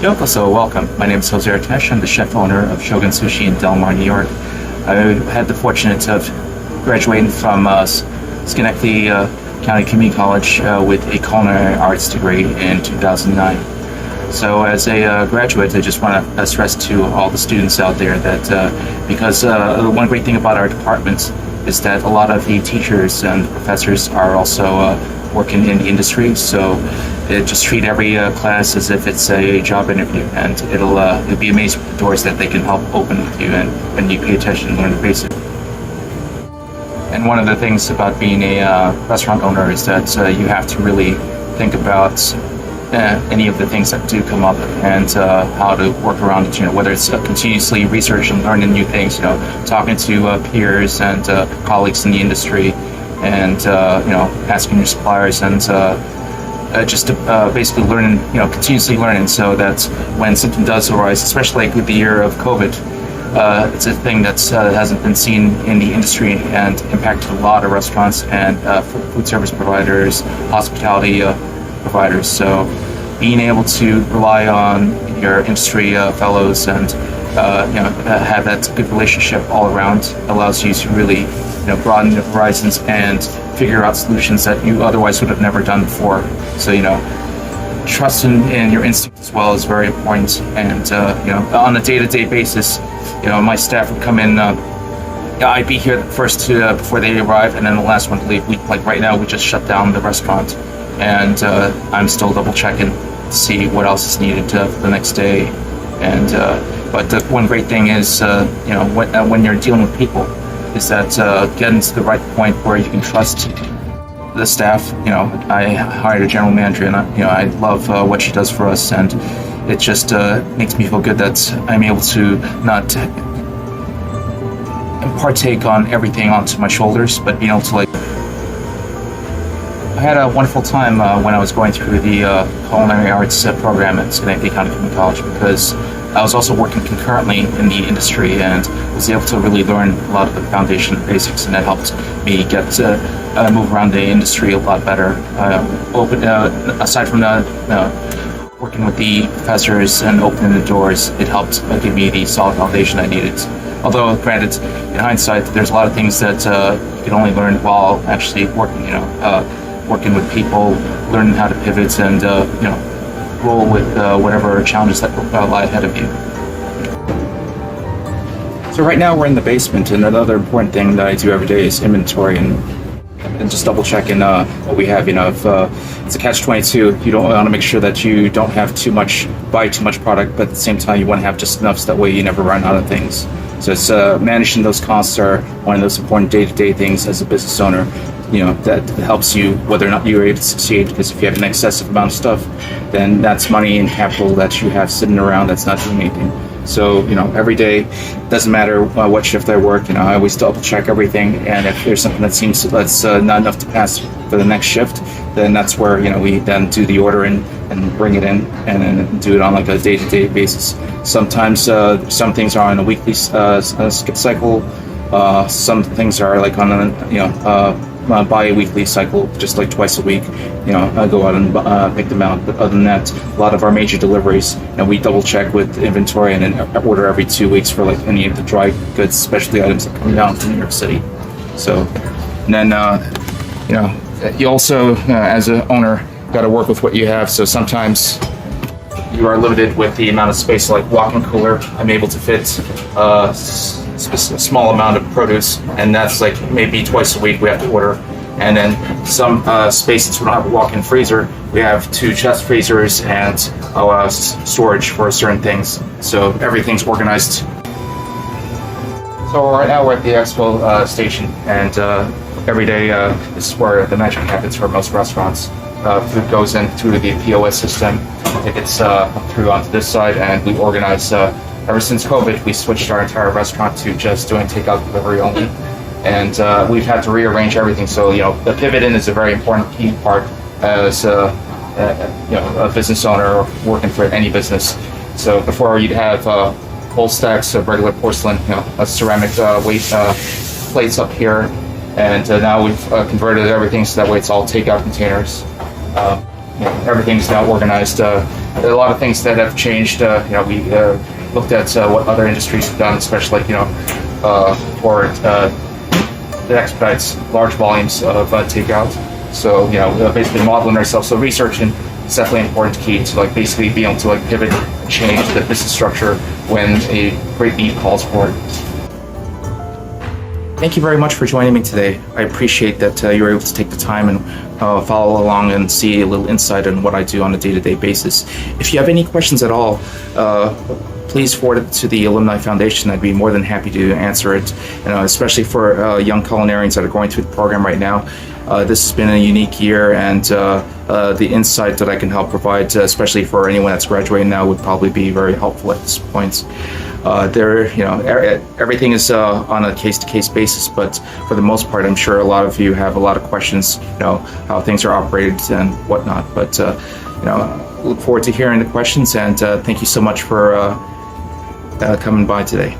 Yokoso, welcome. My name is Jose Arteche. I'm the chef owner of Shogun Sushi in Del Mar, New York. I had the fortune of graduating from Schenectady County Community College with a culinary arts degree in 2009. So as a graduate, I just want to stress to all the students out there that because one great thing about our department is that a lot of the teachers and professors are also working in the industry, so just treat every class as if it's a job interview, and it'll be amazing the doors that they can help open with you, and when you pay attention and learn the basics. And one of the things about being a restaurant owner is that you have to really think about any of the things that do come up and how to work around it. Whether it's continuously researching and learning new things, talking to peers and colleagues in the industry, and asking your suppliers, and just basically learning, continuously learning, so that when something does arise, especially like with the year of COVID, it's a thing that hasn't been seen in the industry and impacted a lot of restaurants and food service providers, hospitality providers. So being able to rely on your industry fellows and have that good relationship all around allows you to really broaden your horizons and figure out solutions that you otherwise would have never done before. So trust in your instinct as well is very important. And on a day-to-day basis, my staff would come in. I'd be here first before they arrive, and then the last one to leave. Like right now, we just shut down the restaurant, and I'm still double checking to see what else is needed for the next day. And but the one great thing is when you're dealing with people, is that getting to the right point where you can trust the staff. I hired a general manager, and I love what she does for us, and it just makes me feel good that I'm able to not partake on everything onto my shoulders, but being able to I had a wonderful time when I was going through the culinary arts program at Schenectady County Community College, because I was also working concurrently in the industry and was able to really learn a lot of the foundation basics, and that helped me get to move around the industry a lot better. Aside from working with the professors and opening the doors, it helped give me the solid foundation I needed. Although, granted, in hindsight, there's a lot of things that you can only learn while actually working. Working with people, learning how to pivot, and roll with whatever challenges that lie ahead of you. So right now we're in the basement, and another important thing that I do every day is inventory and just double checking what we have. If it's a catch-22, you don't want to make sure that you don't have buy too much product, but at the same time you want to have just enough, so that way you never run out of things. So it's managing those costs are one of those important day-to-day things as a business owner. That helps you whether or not you're able to succeed, because if you have an excessive amount of stuff, then that's money and capital that you have sitting around that's not doing anything. So, every day, doesn't matter what shift I work, I always double check everything, and if there's something that seems that's not enough to pass for the next shift, then that's where, we then do the order and bring it in, and then do it on like a day-to-day basis. Sometimes some things are on a weekly skip cycle, some things are like on a bi-weekly cycle, just like twice a week. I go out and pick them out. But other than that, a lot of our major deliveries, we double check with inventory and then order every 2 weeks for like any of the dry goods, specialty items that come down from New York City. So, and then you also, as an owner, got to work with what you have. So sometimes you are limited with the amount of space. Like walk-in cooler, I'm able to fit a small amount of produce, and that's like maybe twice a week we have to order. And then some space, since we don't have a walk-in freezer, we have 2 chest freezers and storage for certain things. So everything's organized. So right now we're at the expo station, and every day this is where the magic happens for most restaurants. Food goes in through the POS system, tickets through onto this side, and we organize. Ever since COVID, we switched our entire restaurant to just doing takeout delivery only, and we've had to rearrange everything. So the pivot in is a very important key part as a business owner working for any business. So before you'd have whole stacks of regular porcelain, ceramic weight plates up here, and now we've converted everything so that way it's all takeout containers. everything's now organized. There are a lot of things that have changed. We looked at what other industries have done, especially for that expedites large volumes of takeout. So basically modeling ourselves. So research is definitely an important key to basically be able to pivot and change the business structure when a great need calls for it. Thank you very much for joining me today. I appreciate that you were able to take the time and follow along and see a little insight on what I do on a day-to-day basis. If you have any questions at all, please forward it to the Alumni Foundation. I'd be more than happy to answer it, especially for young culinarians that are going through the program right now. This has been a unique year, and the insight that I can help provide, especially for anyone that's graduating now, would probably be very helpful at this point. Everything is on a case-to-case basis, but for the most part, I'm sure a lot of you have a lot of questions, how things are operated and whatnot. But look forward to hearing the questions, and thank you so much for coming by today.